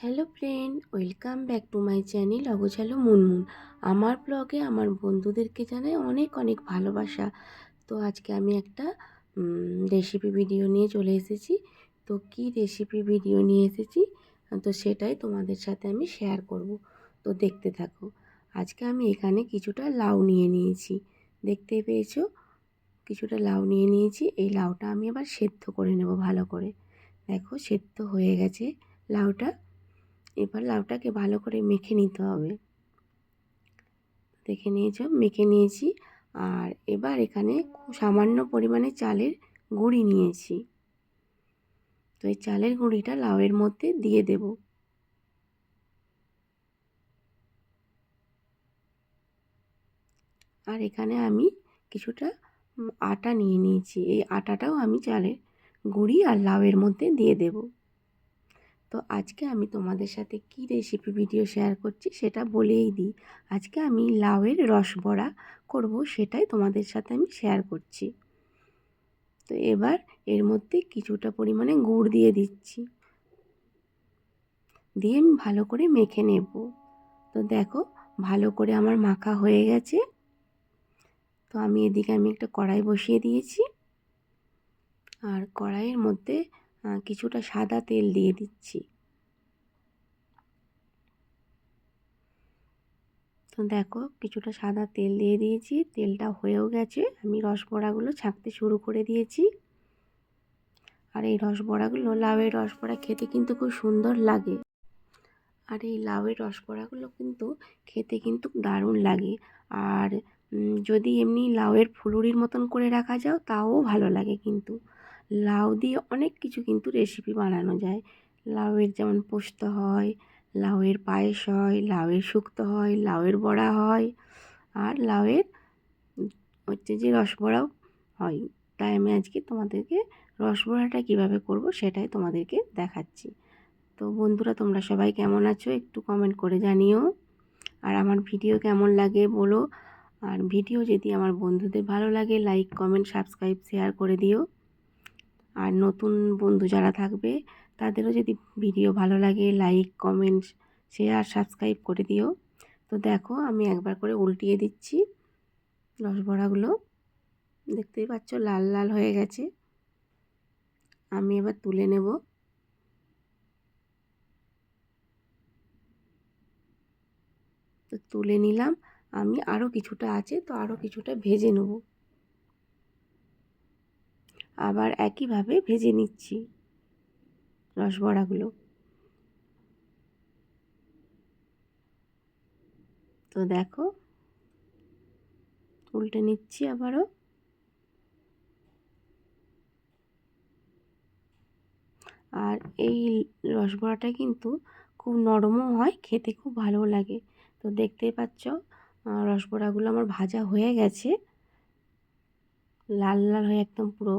Hello friend, welcome back to my channel অগোছালো মুনমুন। আমার ব্লগে আমার বন্ধুদেরকে জানাই অনেক অনেক ভালোবাসা। তো আজকে আমি একটা রেসিপি ভিডিও নিয়ে চলে এসেছি। তো কি রেসিপি ভিডিও নিয়ে এসেছি তো সেটাই তোমাদের সাথে আমি শেয়ার করব। তো দেখতে থাকো। আজকে আমি এখানে কিছুটা লাউ নিয়ে নিয়েছি, দেখতেই পেয়েছো। কিছুটা লাউ নিয়ে নিয়েছি। এই লাউটা আমি আবার সেদ্ধ করে নেব ভালো করে। দেখো সেদ্ধ হয়ে গেছে লাউটা। এবার লাউটাকে ভালো করে মেখে নিতে হবে। দেখে নিয়েছো, মেখে নিয়েছি। আর এবার এখানে সামান্য পরিমাণে চালের গুঁড়ি নিয়েছি। তো এই চালের গুঁড়িটা লাউয়ের মধ্যে দিয়ে দেব। আর এখানে আমি কিছুটা আটা নিয়ে নিয়েছি। এই আটাটাও আমি চালের গুঁড়ি আর লাউয়ের মধ্যে দিয়ে দেব। তো আজকে আমি তোমাদের সাথে কি রেসিপি ভিডিও শেয়ার করছি সেটা বলেই দিই। আজকে আমি লাউয়ের রসবড়া করব, সেটাই তোমাদের সাথে আমি শেয়ার করছি। তো এবার এর মধ্যে কিছুটা পরিমাণে গুড় দিয়ে দিচ্ছি, দিয়ে আমি ভালো করে মেখে নেব। তো দেখো ভালো করে আমার মাখা হয়ে গেছে। তো আমি এদিকে একটা কড়াই বসিয়ে দিয়েছি। আর কড়াইয়ের মধ্যে কিছুটা সাদা তেল দিয়ে দিচ্ছি। তো দেখো কিছুটা সাদা তেল দিয়ে দিয়েছি, তেলটা হয়েও গেছে। আমি রসবড়াগুলো ছাঁকতে শুরু করে দিয়েছি। আর এই রসবড়াগুলো, লাউয়ের রসবড়া খেতে কিন্তু খুব সুন্দর লাগে। আর এই লাউয়ের রসবড়াগুলো কিন্তু খেতে কিন্তু দারুণ লাগে। আর যদি এমনি লাউয়ের ফুলুরির মতন করে রাখা যাও তাও ভালো লাগে। কিন্তু লাউ দিয়ে অনেক কিছু কিন্তু রেসিপি বানানো যায়। লাউয়ের যেমন পোস্ত হয়, লাউয়ের পায়েস হয়, লাউয়ের শুক্তো হয়, লাউয়ের বড়া হয়, আর লাউয়ের হচ্ছে যে রসবড়াও হয়। তাই আমি আজকে তোমাদেরকে রসবড়াটা কীভাবে করব সেটাই তোমাদেরকে দেখাচ্ছি। তো বন্ধুরা, তোমরা সবাই কেমন আছো একটু কমেন্ট করে জানিও। আর আমার ভিডিও কেমন লাগে বলো। আর ভিডিও যদি আমার বন্ধুদের ভালো লাগে লাইক কমেন্ট সাবস্ক্রাইব শেয়ার করে দিও। আর নতুন বন্ধু যারা থাকবে তাদেরও যদি ভিডিও ভালো লাগে লাইক কমেন্ট শেয়ার সাবস্ক্রাইব করে দিও। তো দেখো আমি একবার করে উল্টিয়ে দিচ্ছি। রসবড়াগুলো দেখতেই পাচ্ছ লাল লাল হয়ে গেছে। আমি এবার তুলে নেব। তো তুলে নিলাম। আমি আরও কিছুটা আছে, তো আরও কিছুটা ভেজে নেব। আবার একইভাবে ভেজে নিচ্ছি রসবড়াগুলো। তো দেখো উল্টে নিচ্ছি আবারও। আর এই রসবড়াটা কিন্তু খুব নরমও হয়, খেতে খুব ভালো লাগে। তো দেখতেই পাচ্ছ রসবড়াগুলো আমার ভাজা হয়ে গেছে, লাল লাল হয়ে একদম পুরো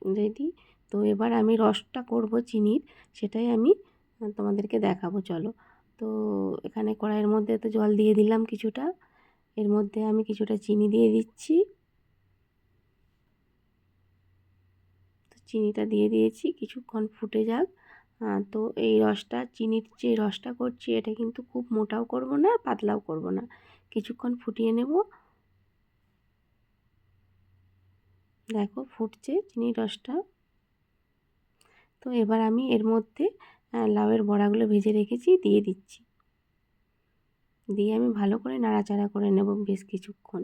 রেডি। তো এবার আমি রসটা করব চিনির, সেটাই আমি তোমাদেরকে দেখাবো। চলো। তো এখানে কড়াইয়ের মধ্যে তো জল দিয়ে দিলাম কিছুটা। এর মধ্যে আমি কিছুটা চিনি দিয়ে দিচ্ছি। তো চিনিটা দিয়ে দিয়েছি, কিছুক্ষণ ফুটে যাক। তো এই রসটা, চিনির যে রসটা করছি এটা কিন্তু খুব মোটাও করব না পাতলাও করব না, কিছুক্ষণ ফুটিয়ে নেব। দেখো ফুটছে চিনির রসটা। তো এবার আমি এর মধ্যে লাউয়ের বড়াগুলো ভেজে রেখেছি দিয়ে দিচ্ছি। দিয়ে আমি ভালো করে নাড়াচাড়া করে নেব বেশ কিছুক্ষণ।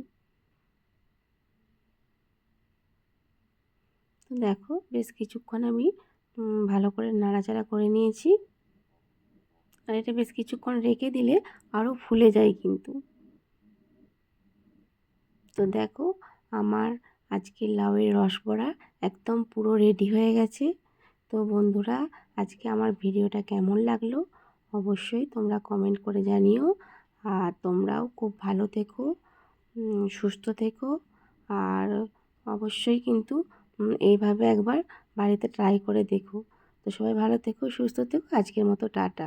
তো দেখো বেশ কিছুক্ষণ আমি ভালো করে নাড়াচাড়া করে নিয়েছি। আর এটা বেশ কিছুক্ষণ রেখে দিলে আরও ফুলে যায় কিন্তু। তো দেখো আমার আজকে লাউয়ের রসবড়া একদম পুরো রেডি হয়ে গেছে। তো বন্ধুরা, আজকে আমার ভিডিওটা কেমন লাগলো অবশ্যই তোমরা কমেন্ট করে জানিও। আর তোমরাও খুব ভালো থেকো, সুস্থ থেকো। আর অবশ্যই কিন্তু এইভাবে একবার বাড়িতে ট্রাই করে দেখো। তো সবাই ভালো থেকো, সুস্থ থেকো। আজকের মতো টাটা।